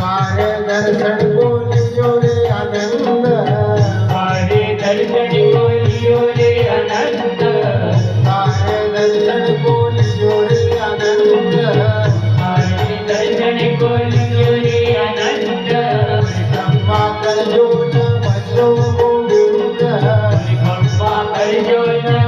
मारे दर्शन बोलियो रे आनंद मारे दर्शन बोलियो रे आनंद मारे दर्शन बोलियो रे आनंद मारे दर्शन बोलियो रे आनंद ब्रह्मा करजो न भजो गोविंद ब्रह्मा करजो न